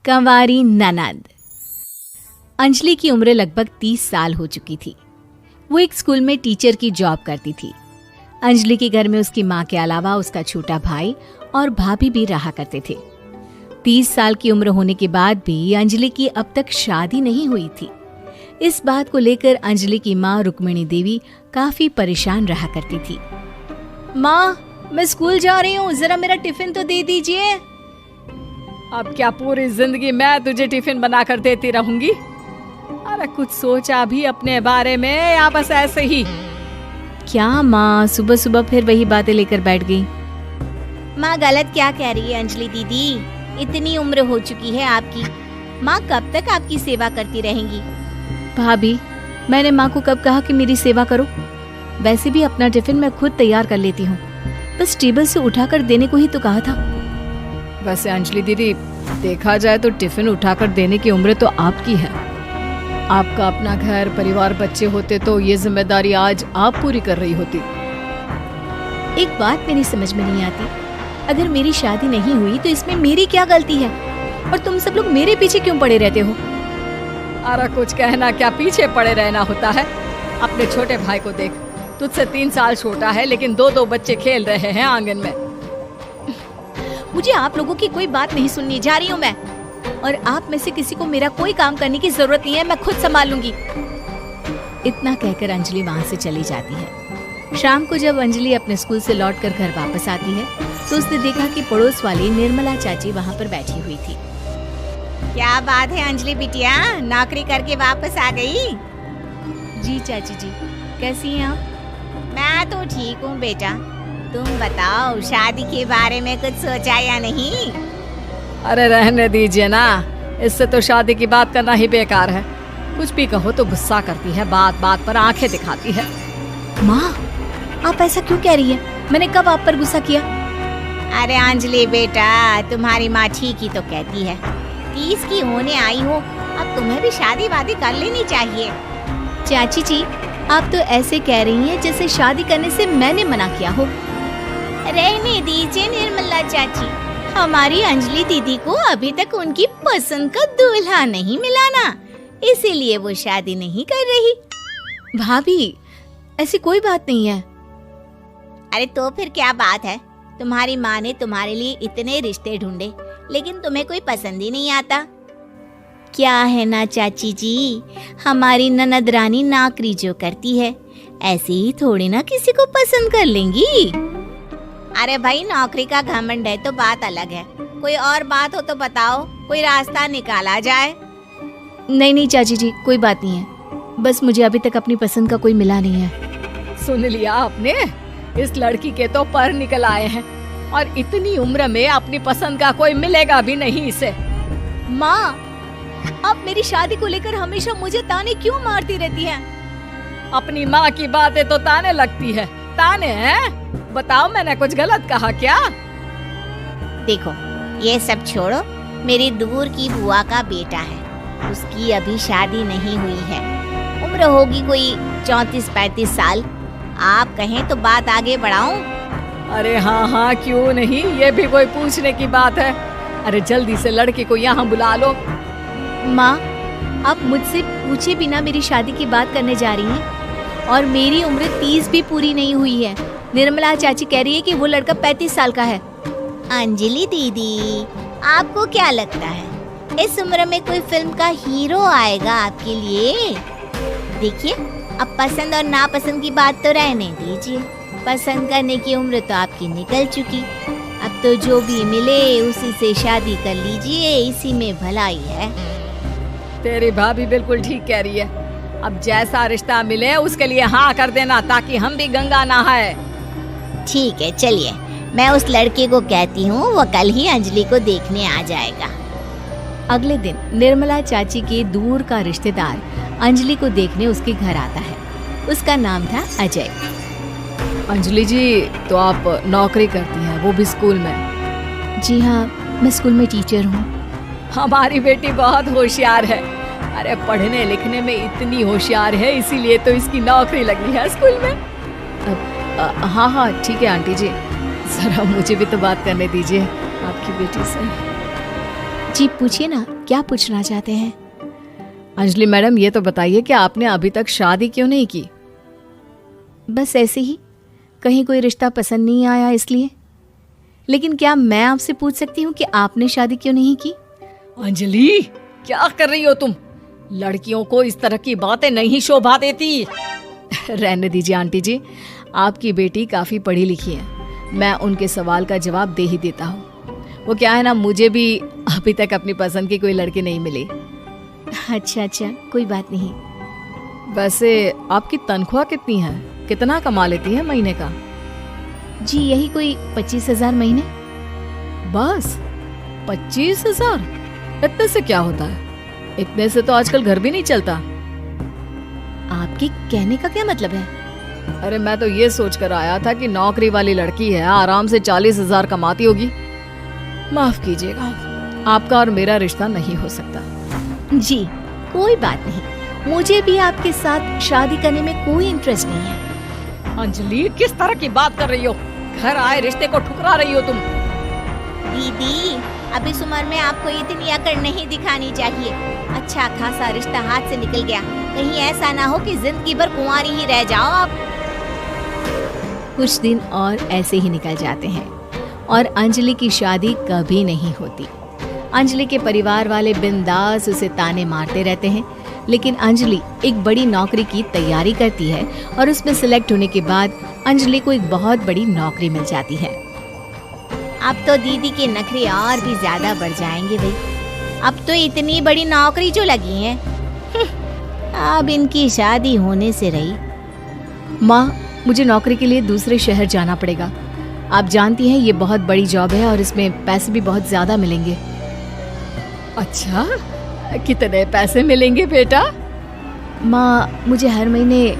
कंवारी ननद। अंजलि की उम्र लगभग 30 साल हो चुकी थी। वो एक स्कूल में टीचर की जॉब करती थी। अंजलि के घर में उसकी माँ के अलावा उसका छोटा भाई और भाभी भी रहा करते थे। 30 साल की उम्र होने के बाद भी अंजलि की अब तक शादी नहीं हुई थी। इस बात को लेकर अंजलि की माँ रुक्मिणी देवी काफी परेशान रहा करती थी। माँ, मैं स्कूल जा रही हूँ, जरा मेरा टिफिन तो दे दीजिए। अब क्या पूरी जिंदगी मैं तुझे टिफिन बनाकर देती रहूंगी? अरे कुछ सोचा भी अपने बारे में या बस ऐसे ही? क्या माँ, सुबह सुबह फिर वही बातें लेकर बैठ गई। माँ गलत क्या कह रही है अंजलि दीदी? इतनी उम्र हो चुकी है आपकी, माँ कब तक आपकी सेवा करती रहेंगी? भाभी, मैंने माँ को कब कहा कि मेरी सेवा करो? वैसे भी अपना टिफिन मैं खुद तैयार कर लेती हूँ, बस टेबल से उठाकर देने को ही तो कहा था। वैसे अंजलि दीदी, देखा जाए तो टिफिन उठाकर देने की उम्र तो आपकी है। आपका अपना घर परिवार बच्चे होते तो ये जिम्मेदारी आज आप पूरी कर रही होती। एक बात मेरी समझ में नहीं आती, अगर मेरी शादी नहीं हुई तो इसमें मेरी क्या गलती है और तुम सब लोग मेरे पीछे क्यों पड़े रहते हो? अरे कुछ कहना क्या पीछे पड़े रहना होता है? अपने छोटे भाई को देख, तुझसे 3 साल छोटा है लेकिन 2 बच्चे खेल रहे हैं आंगन में। मुझे आप लोगों की कोई बात नहीं सुननी, जा रही हूँ मैं। और आप में से किसी को मेरा कोई काम करने की जरूरत नहीं है, मैं खुद संभाल लूंगी। इतना कहकर अंजलि वहाँ से चली जाती है। शाम को जब अंजलि अपने स्कूल से लौटकर घर वापस आती है तो उसने देखा कि पड़ोस वाली निर्मला चाची वहाँ पर बैठी हुई थी। क्या बात है अंजलि बिटिया, नौकरी करके वापस आ गई? जी चाची जी, कैसी हैं आप? मैं तो ठीक हूँ बेटा, तुम बताओ शादी के बारे में कुछ सोचा या नहीं? अरे रहने दीजिए ना, इससे तो शादी की बात करना ही बेकार है। कुछ भी कहो तो गुस्सा करती है, बात बात पर आंखें दिखाती है। माँ, आप ऐसा क्यों कह रही हैं? मैंने कब आप पर गुस्सा किया? अरे अंजलि बेटा, तुम्हारी माँ ठीक ही तो कहती है। 30 की होने आई हो, अब तुम्हें भी शादी वादी कर लेनी चाहिए। चाची जी, आप तो ऐसे कह रही हैं जैसे शादी करने से मैंने मना किया हो। रहने दीजिए निर्मला चाची, हमारी अंजलि दीदी को अभी तक उनकी पसंद का दूल्हा नहीं मिला ना, इसीलिए वो शादी नहीं कर रही। भाभी, ऐसी कोई बात नहीं है। अरे तो फिर क्या बात है? तुम्हारी माँ ने तुम्हारे लिए इतने रिश्ते ढूंढे लेकिन तुम्हें कोई पसंद ही नहीं आता। क्या है ना चाची जी, हमारी ननद रानी नौकरी जो करती है ऐसे ही थोड़ी ना किसी को पसंद कर लेंगी। अरे भाई, नौकरी का घमंड है तो बात अलग है, कोई और बात हो तो बताओ, कोई रास्ता निकाला जाए। नहीं नहीं चाची जी, कोई बात नहीं है, बस मुझे अभी तक अपनी पसंद का कोई मिला नहीं है। सुन लिया आपने? इस लड़की के तो पर निकल आए हैं और इतनी उम्र में अपनी पसंद का कोई मिलेगा भी नहीं इसे। माँ, आप मेरी शादी को लेकर हमेशा मुझे ताने क्यों मारती रहती हैं? अपनी माँ की बातें तो ताने लगती है। ताने हैं? बताओ, मैंने कुछ गलत कहा क्या? देखो, ये सब छोड़ो, मेरी दूर की बुआ का बेटा है, उसकी अभी शादी नहीं हुई है, उम्र होगी कोई 34-35 साल। आप कहें तो बात आगे बढ़ाऊं? अरे हाँ हाँ, क्यों नहीं, ये भी कोई पूछने की बात है। अरे जल्दी से लड़के को यहाँ बुला लो। माँ, आप मुझसे पूछे बिना मेरी शादी की बात करने जा रही हैं और मेरी उम्र 30 भी पूरी नहीं हुई है। निर्मला चाची कह रही है कि वो लड़का 35 साल का है। अंजलि दीदी, आपको क्या लगता है इस उम्र में कोई फिल्म का हीरो आएगा आपके लिए? देखिए, अब पसंद और नापसंद की बात तो रहने दीजिए, पसंद करने की उम्र तो आपकी निकल चुकी। अब तो जो भी मिले उसी से शादी कर लीजिए, इसी में भलाई है। तेरी भाभी बिल्कुल ठीक कह रही है। अब जैसा रिश्ता मिले उसके लिए हाँ कर देना, ताकि हम भी गंगा नहाए। ठीक है, चलिए, मैं उस लड़के को कहती हूँ, वो कल ही अंजलि को देखने आ जाएगा। अगले दिन निर्मला चाची के दूर का रिश्तेदार अंजलि को देखने उसके घर आता है। उसका नाम था अजय। अंजलि जी, तो आप नौकरी करती हैं, वो भी स्कूल में? जी हाँ, मैं स्कूल में टीचर हूँ। हमारी बेटी बहुत होशियार है। अरे पढ़ने लिखने में इतनी होशियार है, इसीलिए तो इसकी नौकरी लगी है स्कूल में। हाँ हाँ ठीक है आंटी जी, जरा मुझे भी तो बात करने दीजिए आपकी बेटी से। जी पूछिए ना, क्या पूछना चाहते हैं? अंजलि मैडम, ये तो बताइए कि आपने अभी तक शादी क्यों नहीं की? बस ऐसे ही, कहीं कोई रिश्ता पसंद नहीं आया इसलिए। लेकिन क्या मैं आपसे पूछ सकती हूँ कि आपने शादी क्यों नहीं की? अंजलि, क्या कर रही हो तुम? लड़कियों को इस तरह की बातें नहीं शोभा देती। रहने दीजिए आंटी जी, आपकी बेटी काफी पढ़ी लिखी है, मैं उनके सवाल का जवाब दे ही देता हूँ। वो क्या है ना, मुझे भी अभी तक अपनी पसंद की कोई लड़की नहीं मिली। अच्छा अच्छा, कोई बात नहीं। वैसे आपकी तनख्वाह कितनी है? कितना कमा लेती है महीने का? जी यही कोई 25,000 महीने। बस 25,000? इतने से क्या होता है? इतने से तो आजकल घर भी नहीं चलता। आपके कहने का क्या मतलब है? अरे मैं तो ये सोच कर आया था कि नौकरी वाली लड़की है, आराम से 40,000 कमाती होगी। माफ कीजिएगा, आपका और मेरा रिश्ता नहीं हो सकता। जी कोई बात नहीं, मुझे भी आपके साथ शादी करने में कोई इंटरेस्ट नहीं है। अंजलि, किस तरह की बात कर रही हो? घर आए रिश्ते को ठुकरा रही हो तुम। दीदी, अब इस उम्र में आपको इतनी अकड़ नहीं दिखानी चाहिए। अच्छा खासा रिश्ता हाथ से निकल गया, कहीं ऐसा ना हो कि जिंदगी भर कुंवारी ही रह जाओ आप। कुछ दिन और ऐसे ही निकल जाते हैं और अंजलि की शादी कभी नहीं होती। अंजलि के परिवार वाले बिंदास उसे ताने मारते रहते हैं, लेकिन अंजलि एक बड़ी नौकरी की तैयारी करती है और उसमें सिलेक्ट होने के बाद अंजलि को एक बहुत बड़ी नौकरी मिल जाती है। अब तो दीदी के नखरे और भी ज्यादा बढ़ जाएंगे भाई। अब तो इतनी बड़ी नौकरी जो लगी है, अब इनकी शादी होने से रही। माँ, मुझे नौकरी के लिए दूसरे शहर जाना पड़ेगा। आप जानती हैं ये बहुत बड़ी जॉब है और इसमें पैसे भी बहुत ज्यादा मिलेंगे। अच्छा, कितने पैसे मिलेंगे बेटा? माँ, मुझे हर महीने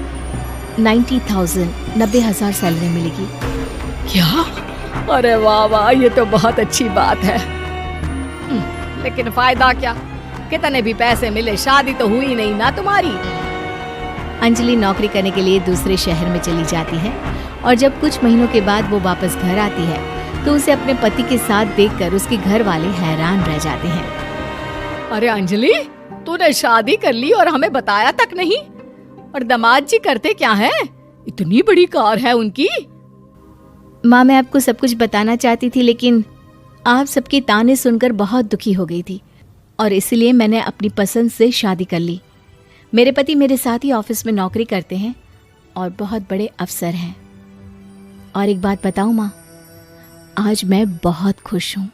90,000 सैलरी मिलेगी। क्या? अरे वाह वाह, ये तो बहुत अच्छी बात है। लेकिन फायदा क्या? कितने भी पैसे मिले, शादी तो हुई नहीं ना तुम्हारी। अंजलि नौकरी करने के लिए दूसरे शहर में चली जाती है और जब कुछ महीनों के बाद वो वापस घर आती है तो उसे अपने पति के साथ देखकर उसके घर वाले हैरान रह जाते हैं। अरे अंजलि, तूने शादी कर ली और हमें बताया तक नहीं। और दामाद जी करते क्या हैं? इतनी बड़ी कार है उनकी। माँ, मैं आपको सब कुछ बताना चाहती थी, लेकिन आप सबके ताने सुनकर बहुत दुखी हो गई थी और इसलिए मैंने अपनी पसंद से शादी कर ली। मेरे पति मेरे साथ ही ऑफिस में नौकरी करते हैं और बहुत बड़े अफसर हैं। और एक बात बताऊं माँ, आज मैं बहुत खुश हूँ।